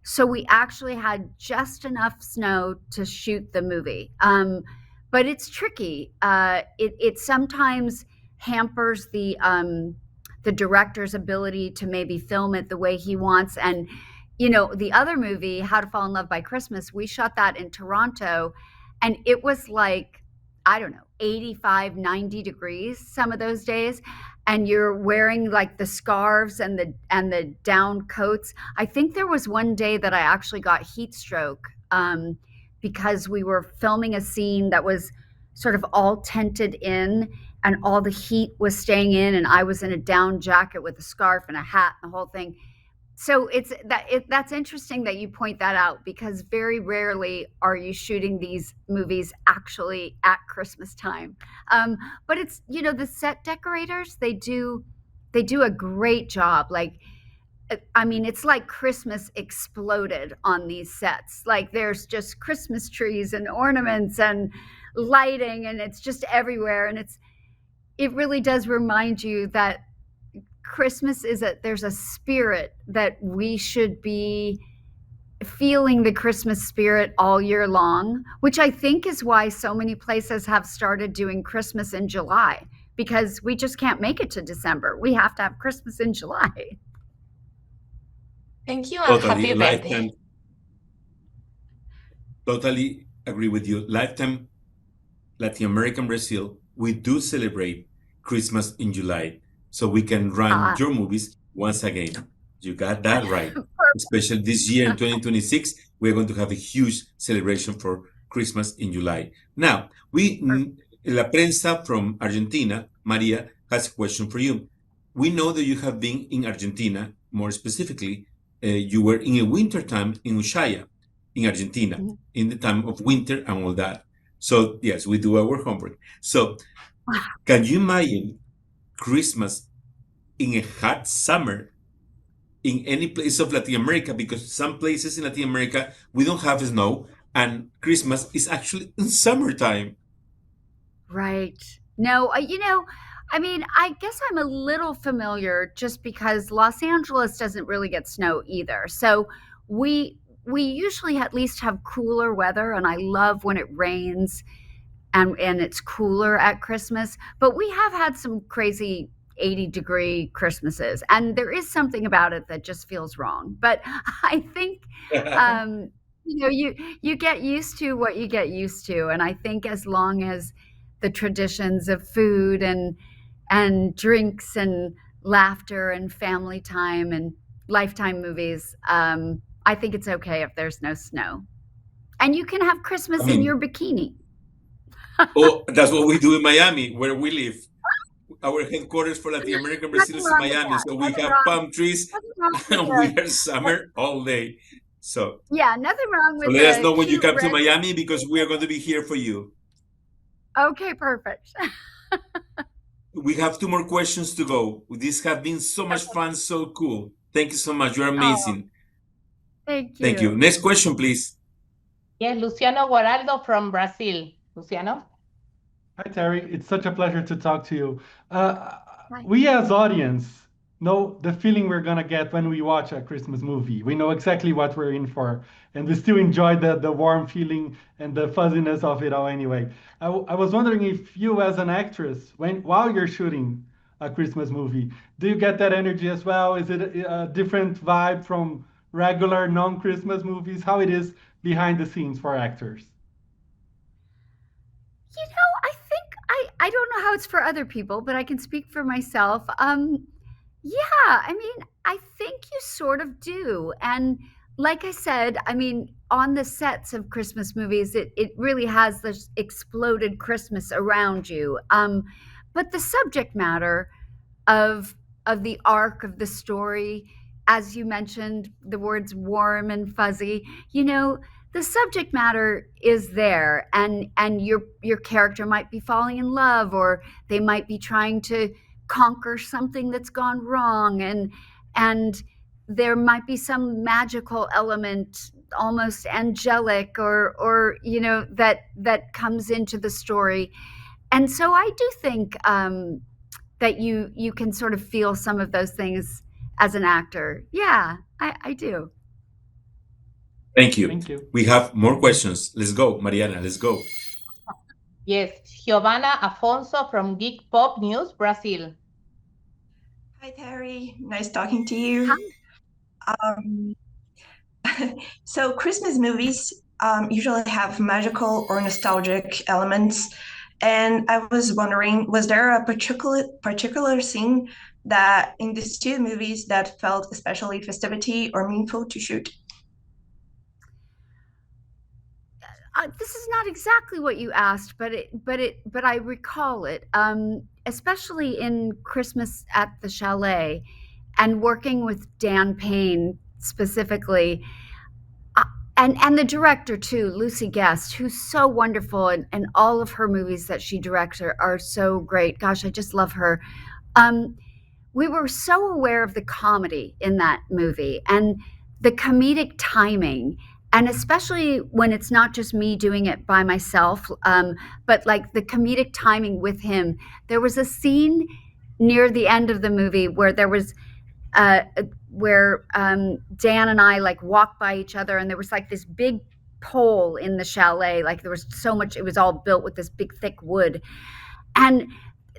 So we actually had just enough snow to shoot the movie. But it's tricky. It sometimes hampers the director's ability to maybe film it the way he wants. And, you know, the other movie, How to Fall in Love by Christmas, we shot that in Toronto, and it was like, I don't know, 85, 90 degrees some of those days. And you're wearing like the scarves and the down coats. I think there was one day that I actually got heat stroke, because we were filming a scene that was sort of all tented in, and all the heat was staying in, and I was in a down jacket with a scarf and a hat and the whole thing. So that's interesting that you point that out, because very rarely are you shooting these movies actually at Christmas time. But it's, you know, the set decorators, they do a great job. Like, I mean, it's like Christmas exploded on these sets. Like, there's just Christmas trees and ornaments and lighting, and it's just everywhere. And it really does remind you that Christmas there's a spirit that we should be feeling, the Christmas spirit all year long, which I think is why so many places have started doing Christmas in July, because we just can't make it to December. We have to have Christmas in July. Thank you and happy birthday. Totally agree with you. Lifetime Latin American Brazil, we do celebrate Christmas in July, so we can run your movies once again. You got that right. Especially this year in 2026, we're going to have a huge celebration for Christmas in July. Now, we La Prensa from Argentina, Maria, has a question for you. We know that you have been in Argentina, more specifically, you were in a winter time in Ushuaia, in Argentina, in the time of winter and all that. So, yes, we do our homework. So, can you imagine Christmas in a hot summer in any place of Latin America? Because some places in Latin America, we don't have snow, and Christmas is actually in summertime. Right. No, I mean, I guess I'm a little familiar just because Los Angeles doesn't really get snow either. So we usually at least have cooler weather, and I love when it rains and it's cooler at Christmas. But we have had some crazy 80-degree Christmases, and there is something about it that just feels wrong. But I think you get used to what you get used to, and I think as long as the traditions of food and drinks and laughter and family time and Lifetime movies, I think it's okay if there's no snow, and you can have Christmas in your bikini. Oh, that's what we do in Miami, where we live. Our headquarters for Latin American Brazil is in Miami, so we have palm trees and we are summer all day. So, Yeah, nothing wrong so with let us the know when you cute come to red. Miami because we are going to be here for you. Okay, perfect. We have 2 more questions to go. This has been so much fun, so cool. Thank you so much. You're amazing. Thank you. Thank you. Next question, please. Yes, Luciano Guaraldo from Brazil. Luciano? Hi, Terry. It's such a pleasure to talk to you. We as audience know the feeling we're gonna get when we watch a Christmas movie. We know exactly what we're in for, and we still enjoy the warm feeling and the fuzziness of it all anyway. I was wondering if you, as an actress, while you're shooting a Christmas movie, do you get that energy as well? Is it a different vibe from regular non-Christmas movies? How it is behind the scenes for actors? I think I don't know how it's for other people, but I can speak for myself. Yeah, I mean, I think you sort of do. And like I said, I mean, on the sets of Christmas movies, it really has this exploded Christmas around you. But the subject matter of the arc of the story, as you mentioned, the words warm and fuzzy, the subject matter is there, and your character might be falling in love, or they might be trying to conquer something that's gone wrong, and there might be some magical element, almost angelic, or that comes into the story. And so I do think that you can sort of feel some of those things as an actor. Yeah, I do. Thank you. We have more questions. Let's go, Mariana. Let's go. Yes, Giovanna Afonso from Geek Pop News, Brazil. Hi, Terry. Nice talking to you. So Christmas movies usually have magical or nostalgic elements, and I was wondering, was there a particular scene that in these 2 movies that felt especially festivity or meaningful to shoot? This is not exactly what you asked, but I recall it, especially in Christmas at the Chalet, and working with Dan Payne specifically, and the director too, Lucy Guest, who's so wonderful, and all of her movies that she directs are so great. Gosh, I just love her. We were so aware of the comedy in that movie and the comedic timing, and especially when it's not just me doing it by myself, but like the comedic timing with him. There was a scene near the end of the movie where there was where Dan and I like walked by each other, and there was like this big pole in the chalet. Like there was so much, it was all built with this big thick wood. And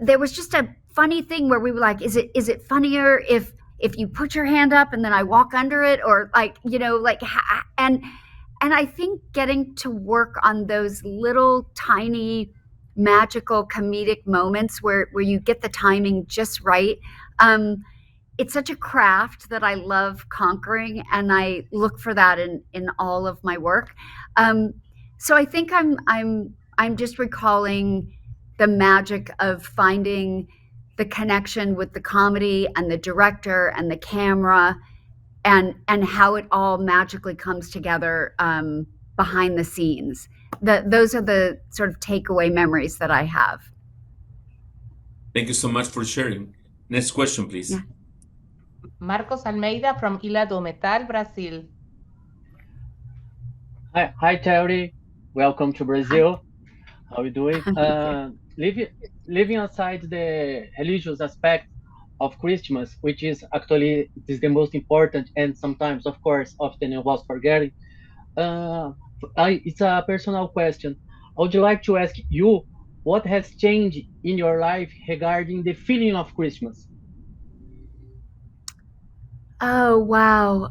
there was just a funny thing where we were like, is it funnier if you put your hand up and then I walk under it, or like, and I think getting to work on those little tiny magical comedic moments where you get the timing just right. It's such a craft that I love conquering, and I look for that in all of my work. So I think I'm just recalling the magic of finding the connection with the comedy and the director and the camera, and how it all magically comes together behind the scenes. Those are the sort of takeaway memories that I have. Thank you so much for sharing. Next question, please. Yeah. Marcos Almeida from Ilha do Metal, Brazil. Hi, Terry. Welcome to Brazil. How are you doing? Leaving aside the religious aspect of Christmas, which is actually is the most important, and sometimes, of course, often it was forgetting. It's a personal question. I would like to ask you, what has changed in your life regarding the feeling of Christmas? Oh, wow.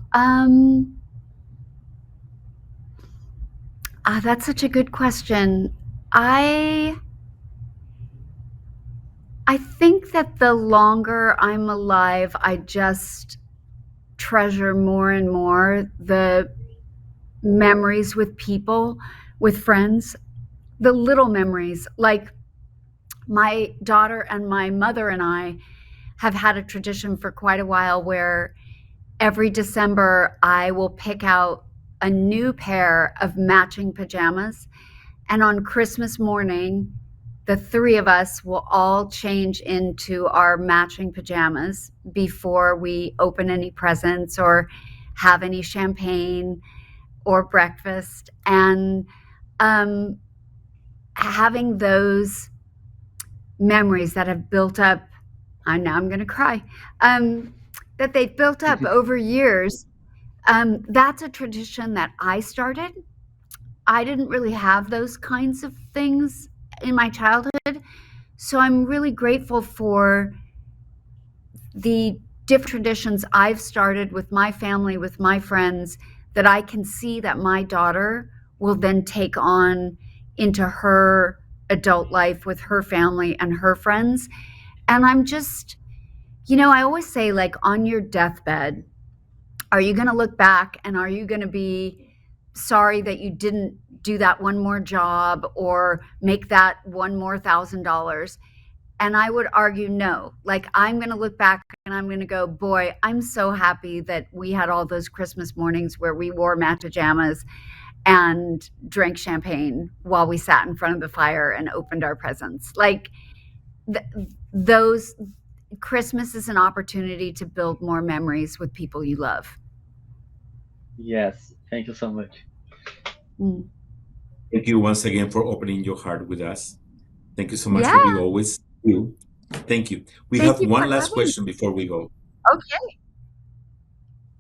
That's such a good question. I think that the longer I'm alive, I just treasure more and more the memories with people, with friends, the little memories. Like my daughter and my mother and I have had a tradition for quite a while where every December I will pick out a new pair of matching pajamas, and on Christmas morning, the three of us will all change into our matching pajamas before we open any presents or have any champagne or breakfast. And having those memories that have built up, now I'm going to cry, that they've built up over years, that's a tradition that I started. I didn't really have those kinds of things in my childhood. So I'm really grateful for the different traditions I've started with my family, with my friends, that I can see that my daughter will then take on into her adult life with her family and her friends. And I'm just, I always say, like, on your deathbed, are you going to look back and are you going to be sorry that you didn't do that one more job or make that one more $1,000? And I would argue no. Like, I'm going to look back and I'm going to go, boy, I'm so happy that we had all those Christmas mornings where we wore match pajamas and drank champagne while we sat in front of the fire and opened our presents. Like, those Christmas is an opportunity to build more memories with people you love. Yes, thank you so much. Thank you once again for opening your heart with us. Thank you so much for being always you. Thank you. We have one last question before we go. Okay.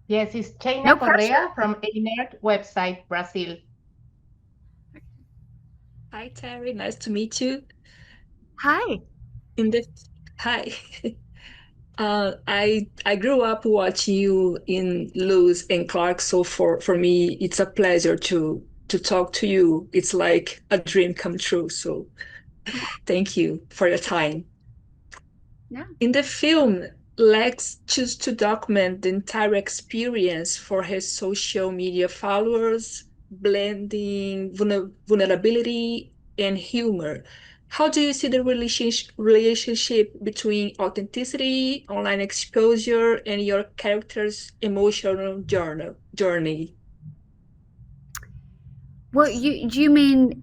Yes, it's Chaina Correa from A-Nerd website, Brazil. Hi, Terry. Nice to meet you. Hi. Hi. I grew up watching you in Lewis and Clark, so for me it's a pleasure to talk to you. It's like a dream come true. So thank you for your time. Yeah. In the film, Lex chooses to document the entire experience for his social media followers, blending vulnerability and humor. How do you see the relationship between authenticity, online exposure, and your character's emotional journey? Well, do you mean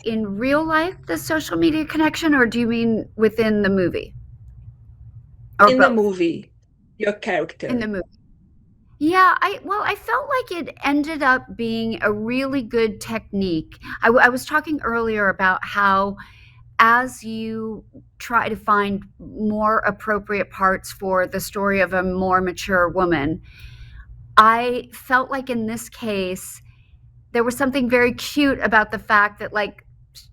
in real life, the social media connection, or do you mean within the movie? In the movie, your character. In the movie. Yeah, I felt like it ended up being a really good technique. I was talking earlier about how, as you try to find more appropriate parts for the story of a more mature woman, I felt like in this case, there was something very cute about the fact that, like,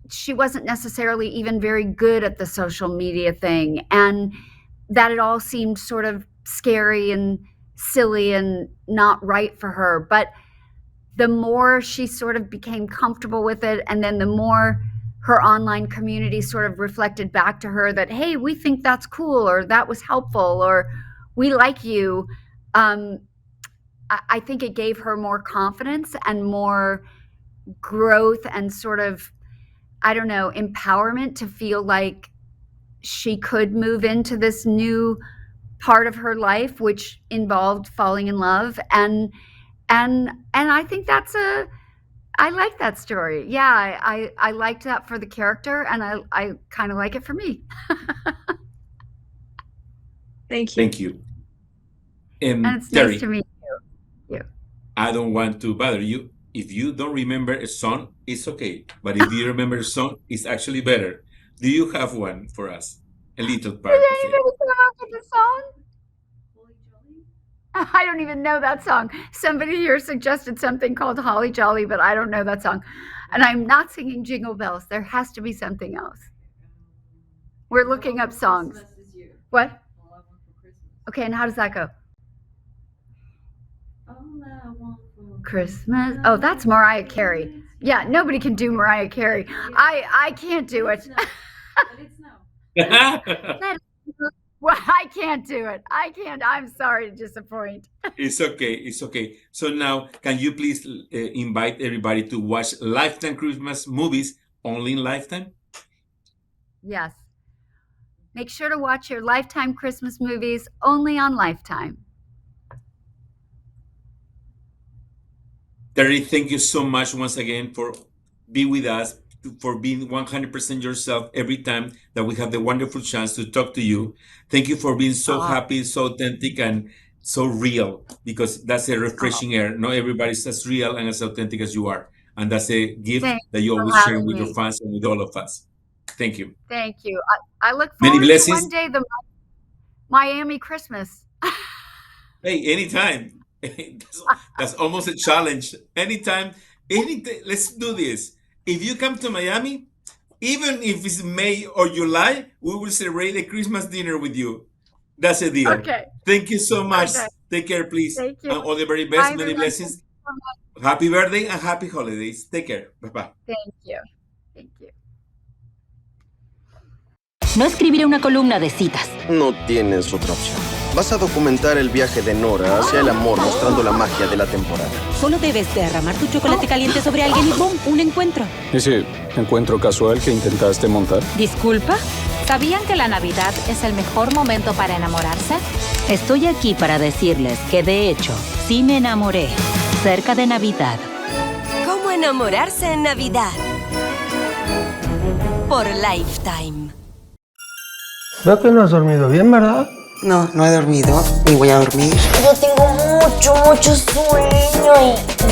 she wasn't necessarily even very good at the social media thing, and that it all seemed sort of scary and silly and not right for her. But the more she sort of became comfortable with it, and then the more her online community sort of reflected back to her that, hey, we think that's cool, or that was helpful, or we like you, I think it gave her more confidence and more growth and sort of I don't know, empowerment to feel like she could move into this new part of her life, which involved falling in love. And I think I like that story. Yeah, I liked that for the character, and I kind of like it for me. Thank you. Thank you. And it's Terri, nice to meet you. I don't want to bother you. If you don't remember a song, it's okay. But if you remember a song, it's actually better. Do you have one for us? A little part of Did it. anybody come up with a song? I don't even know that song. Somebody here suggested something called Holly Jolly, but I don't know that song. And I'm not singing Jingle Bells. There has to be something else. We're looking up songs. What? Okay, and how does that go? Christmas. Oh, that's Mariah Carey. Yeah, nobody can do Mariah Carey. I can't do it. Well, I can't do it. I can't. I'm sorry to disappoint. It's okay. It's okay. So now, can you please invite everybody to watch Lifetime Christmas movies only in Lifetime? Yes. Make sure to watch your Lifetime Christmas movies only on Lifetime. Terri, thank you so much once again for being with us, for being 100% yourself every time that we have the wonderful chance to talk to you. Thank you for being so happy, so authentic, and so real, because that's a refreshing air. Not everybody's as real and as authentic as you are. And that's a gift that you always share with your fans and with all of us. Thank you. Thank you. I look Many forward to blessings. one day the Miami Christmas. Hey, anytime. That's almost a challenge. Anytime. Let's do this. If you come to Miami, even if it's May or July, we will celebrate a Christmas dinner with you. That's a deal. Okay. Thank you so much. Okay. Take care, please. Thank you. And all the very best. Bye, Many everyone. blessings. Thank you so much. Happy birthday and happy holidays. Take care. Bye-bye. Thank you. Thank you. No escribiré una columna de citas. No tienes otra opción. Vas a documentar el viaje de Nora hacia el amor, mostrando la magia de la temporada. Solo debes derramar tu chocolate caliente sobre alguien y ¡bum! Un encuentro. ¿Ese encuentro casual que intentaste montar? ¿Disculpa? ¿Sabían que la Navidad es el mejor momento para enamorarse? Estoy aquí para decirles que, de hecho, sí me enamoré cerca de Navidad. ¿Cómo enamorarse en Navidad? Por Lifetime. Veo que no has dormido bien, ¿verdad? No, no he dormido, ni voy a dormir. Yo tengo mucho sueño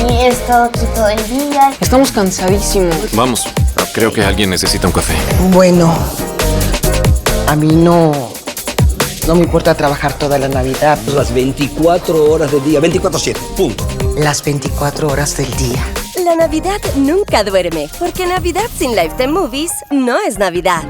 y he estado aquí todo el día. Estamos cansadísimos. Vamos, creo que alguien necesita un café. Bueno, a mí no me importa trabajar toda la Navidad. Las 24 horas del día, 24/7, punto. Las 24 horas del día. La Navidad nunca duerme, porque Navidad sin Lifetime Movies no es Navidad.